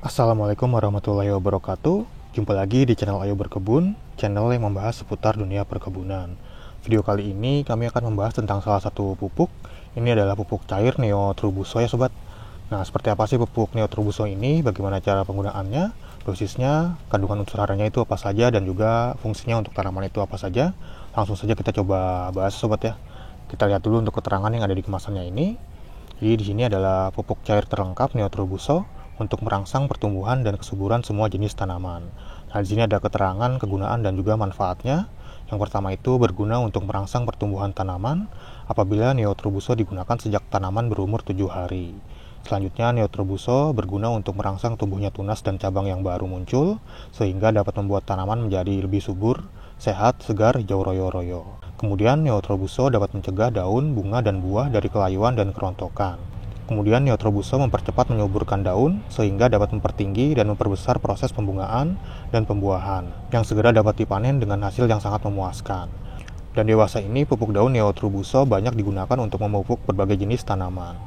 Assalamualaikum warahmatullahi wabarakatuh. Jumpa lagi di channel Ayo Berkebun, channel yang membahas seputar dunia perkebunan. Video kali ini kami akan membahas tentang salah satu pupuk. Ini adalah pupuk cair Neotrobuso ya sobat. Nah, seperti apa sih pupuk Neotrobuso ini? Bagaimana cara penggunaannya? Dosisnya, kandungan unsur haranya itu apa saja, dan juga fungsinya untuk tanaman itu apa saja? Langsung saja kita coba bahas sobat ya. Kita lihat dulu untuk keterangan yang ada di kemasannya ini. Jadi di sini adalah pupuk cair terlengkap Neotrobuso untuk merangsang pertumbuhan dan kesuburan semua jenis tanaman. Nah, di sini ada keterangan kegunaan dan juga manfaatnya. Yang pertama itu berguna untuk merangsang pertumbuhan tanaman apabila Neotrobuso digunakan sejak tanaman berumur 7 hari. Selanjutnya, Neotrobuso berguna untuk merangsang tumbuhnya tunas dan cabang yang baru muncul, sehingga dapat membuat tanaman menjadi lebih subur, sehat, segar, hijau royo-royo. Kemudian Neotrobuso dapat mencegah daun, bunga, dan buah dari kelayuan dan kerontokan. Kemudian Neotrobuso mempercepat menyuburkan daun sehingga dapat mempertinggi dan memperbesar proses pembungaan dan pembuahan yang segera dapat dipanen dengan hasil yang sangat memuaskan. Dan dewasa ini pupuk daun Neotrobuso banyak digunakan untuk memupuk berbagai jenis tanaman.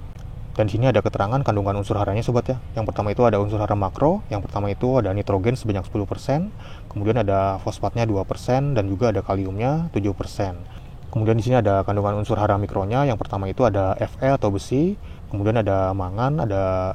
Dan di sini ada keterangan kandungan unsur haranya sobat ya. Yang pertama itu ada unsur hara makro, yang pertama itu ada nitrogen sebanyak 10%, kemudian ada fosfatnya 2%, dan juga ada kaliumnya 7%. Kemudian di sini ada kandungan unsur hara mikronya, yang pertama itu ada Fe atau besi, kemudian ada mangan, ada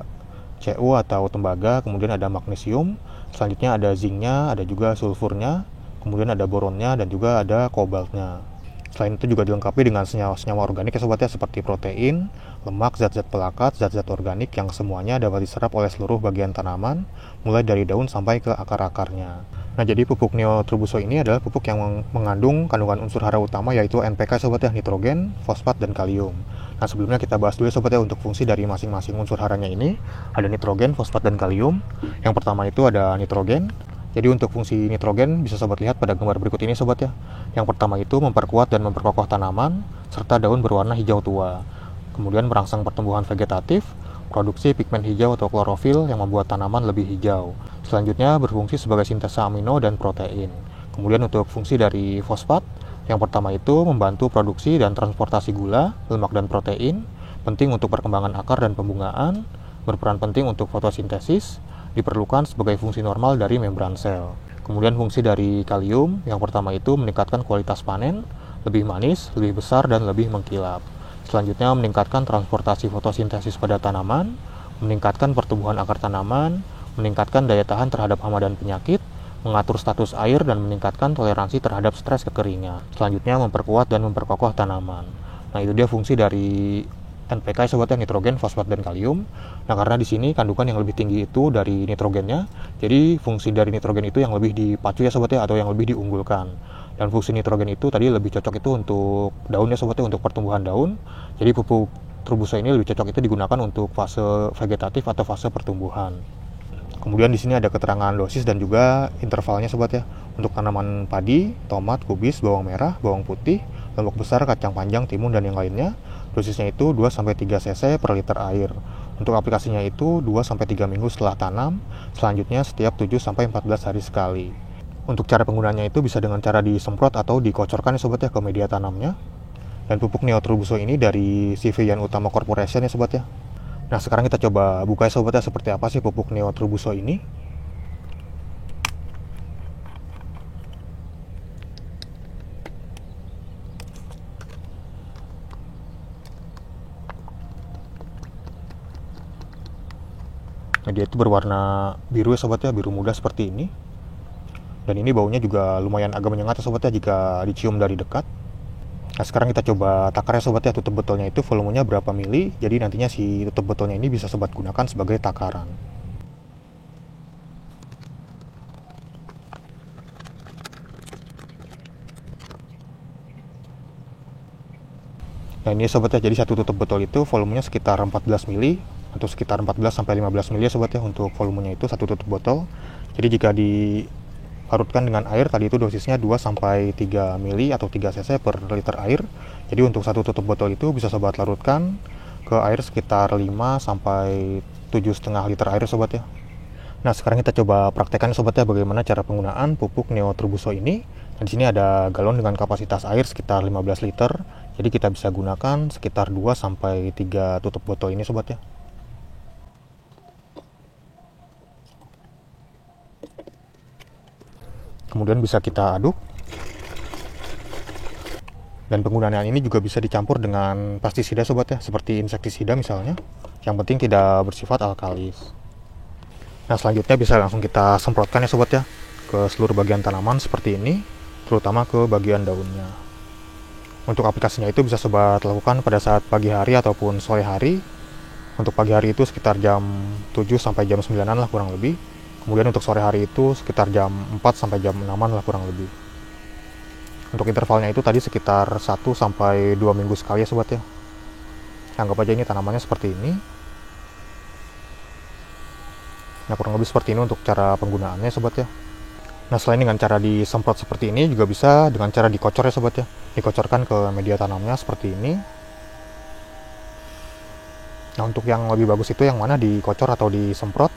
Cu atau tembaga, kemudian ada magnesium, selanjutnya ada zinknya, ada juga sulfurnya, kemudian ada boronnya, dan juga ada kobaltnya. Selain itu juga dilengkapi dengan senyawa-senyawa organik ya sobat ya, seperti protein, lemak, zat-zat pelekat, zat-zat organik yang semuanya dapat diserap oleh seluruh bagian tanaman, mulai dari daun sampai ke akar-akarnya. Nah, jadi pupuk Neotrobuso ini adalah pupuk yang mengandung kandungan unsur hara utama yaitu NPK sobat ya, nitrogen, fosfat, dan kalium. Nah, sebelumnya kita bahas dulu ya sobat ya untuk fungsi dari masing-masing unsur haranya ini. Ada nitrogen, fosfat, dan kalium. Yang pertama itu ada nitrogen. Jadi untuk fungsi nitrogen bisa sobat lihat pada gambar berikut ini sobat ya. Yang pertama itu memperkuat dan memperkokoh tanaman serta daun berwarna hijau tua. Kemudian merangsang pertumbuhan vegetatif, produksi pigmen hijau atau klorofil yang membuat tanaman lebih hijau. Selanjutnya berfungsi sebagai sintesa amino dan protein. Kemudian untuk fungsi dari fosfat, yang pertama itu membantu produksi dan transportasi gula, lemak, dan protein, penting untuk perkembangan akar dan pembungaan, berperan penting untuk fotosintesis, diperlukan sebagai fungsi normal dari membran sel. Kemudian fungsi dari kalium, yang pertama itu meningkatkan kualitas panen, lebih manis, lebih besar, dan lebih mengkilap. Selanjutnya meningkatkan transportasi fotosintesis pada tanaman, meningkatkan pertumbuhan akar tanaman, meningkatkan daya tahan terhadap hama dan penyakit, mengatur status air, dan meningkatkan toleransi terhadap stres kekeringan. Selanjutnya memperkuat dan memperkokoh tanaman. Nah, itu dia fungsi dari NPK sobatnya, nitrogen, fosfat, dan kalium. Nah, karena di sini kandungan yang lebih tinggi itu dari nitrogennya, jadi fungsi dari nitrogen itu yang lebih dipacu ya sobatnya, atau yang lebih diunggulkan. Dan fungsi nitrogen itu tadi lebih cocok itu untuk daunnya sobatnya, untuk pertumbuhan daun. Jadi pupuk Trobuso ini lebih cocok itu digunakan untuk fase vegetatif atau fase pertumbuhan. Kemudian di sini ada keterangan dosis dan juga intervalnya sobat ya. Untuk tanaman padi, tomat, kubis, bawang merah, bawang putih, lombok besar, kacang panjang, timun, dan yang lainnya, dosisnya itu 2-3 cc per liter air. Untuk aplikasinya itu 2-3 minggu setelah tanam, selanjutnya setiap 7-14 hari sekali. Untuk cara penggunaannya itu bisa dengan cara disemprot atau dikocorkan ya sobat ya ke media tanamnya. Dan pupuk Neotrobuso ini dari Siveyan Utama Corporation ya sobat ya. Nah, sekarang kita coba buka ya sobat ya, seperti apa sih pupuk Neotrobuso ini. Nah, dia itu berwarna biru ya sobat ya, biru muda seperti ini. Dan ini baunya juga lumayan agak menyengat ya sobat ya jika dicium dari dekat. Nah, sekarang kita coba takar ya sobat ya, tutup botolnya itu volumenya berapa mili. Jadi nantinya si tutup botolnya ini bisa sobat gunakan sebagai takaran. Nah, ini sobat ya, jadi satu tutup botol itu volumenya sekitar 14 mili atau sekitar 14-15 mili ya sobat ya untuk volumenya itu satu tutup botol. Jadi jika dilarutkan dengan air tadi itu dosisnya 2-3 mili atau 3 cc per liter air. Jadi untuk satu tutup botol itu bisa sobat larutkan ke air sekitar 5-7,5 liter air sobat ya. Nah, sekarang kita coba praktekkan sobat ya bagaimana cara penggunaan pupuk Neotrobuso ini. Nah, di sini ada galon dengan kapasitas air sekitar 15 liter. Jadi kita bisa gunakan sekitar 2-3 tutup botol ini sobat ya. kemudian bisa kita aduk. Dan penggunaan ini juga bisa dicampur dengan pestisida sobat ya, seperti insektisida misalnya. Yang penting tidak bersifat alkalis. Nah selanjutnya bisa langsung kita semprotkan ya sobat ya, ke seluruh bagian tanaman seperti ini, terutama ke bagian daunnya. Untuk aplikasinya itu bisa sobat lakukan pada saat pagi hari ataupun sore hari. Untuk pagi hari itu sekitar jam 7 sampai jam 9-an lah kurang lebih. Kemudian untuk sore hari itu sekitar jam 4 sampai jam 6-an lah kurang lebih. Untuk intervalnya itu tadi sekitar 1 sampai 2 minggu sekali ya sobat ya. Anggap aja ini tanamannya seperti ini. Nah kurang lebih seperti ini untuk cara penggunaannya sobat ya. Nah selain dengan cara disemprot seperti ini, juga bisa dengan cara dikocor ya sobat ya. Dikocorkan ke media tanamnya seperti ini. Nah untuk yang lebih bagus itu yang mana, dikocor atau disemprot.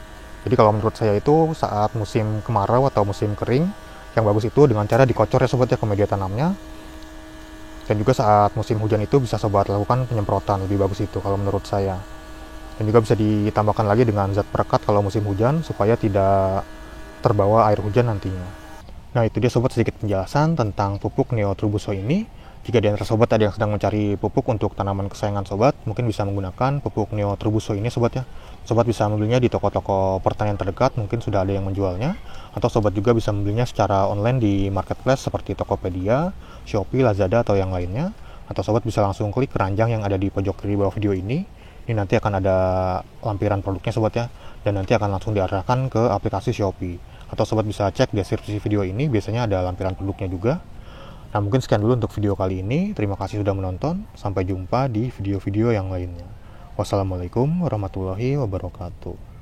Jadi kalau menurut saya itu saat musim kemarau atau musim kering, yang bagus itu dengan cara dikocor ya sobat ya ke media tanamnya. Dan juga saat musim hujan itu bisa sobat lakukan penyemprotan, lebih bagus itu kalau menurut saya. Dan juga bisa ditambahkan lagi dengan zat perekat kalau musim hujan supaya tidak terbawa air hujan nantinya. Nah itu dia sobat sedikit penjelasan tentang pupuk Neoturbuso ini. Jika di antara sobat ada yang sedang mencari pupuk untuk tanaman kesayangan sobat, mungkin bisa menggunakan pupuk Neoturbuso ini sobat ya. Sobat bisa membelinya di toko-toko pertanian terdekat, mungkin sudah ada yang menjualnya. Atau sobat juga bisa membelinya secara online di marketplace seperti Tokopedia, Shopee, Lazada, atau yang lainnya. Atau sobat bisa langsung klik keranjang yang ada di pojok kiri bawah video ini. Ini nanti akan ada lampiran produknya sobat ya. Dan nanti akan langsung diarahkan ke aplikasi Shopee. Atau sobat bisa cek deskripsi video ini, biasanya ada lampiran produknya juga. Nah mungkin sekian dulu untuk video kali ini. Terima kasih sudah menonton. Sampai jumpa di video-video yang lainnya. Wassalamualaikum warahmatullahi wabarakatuh.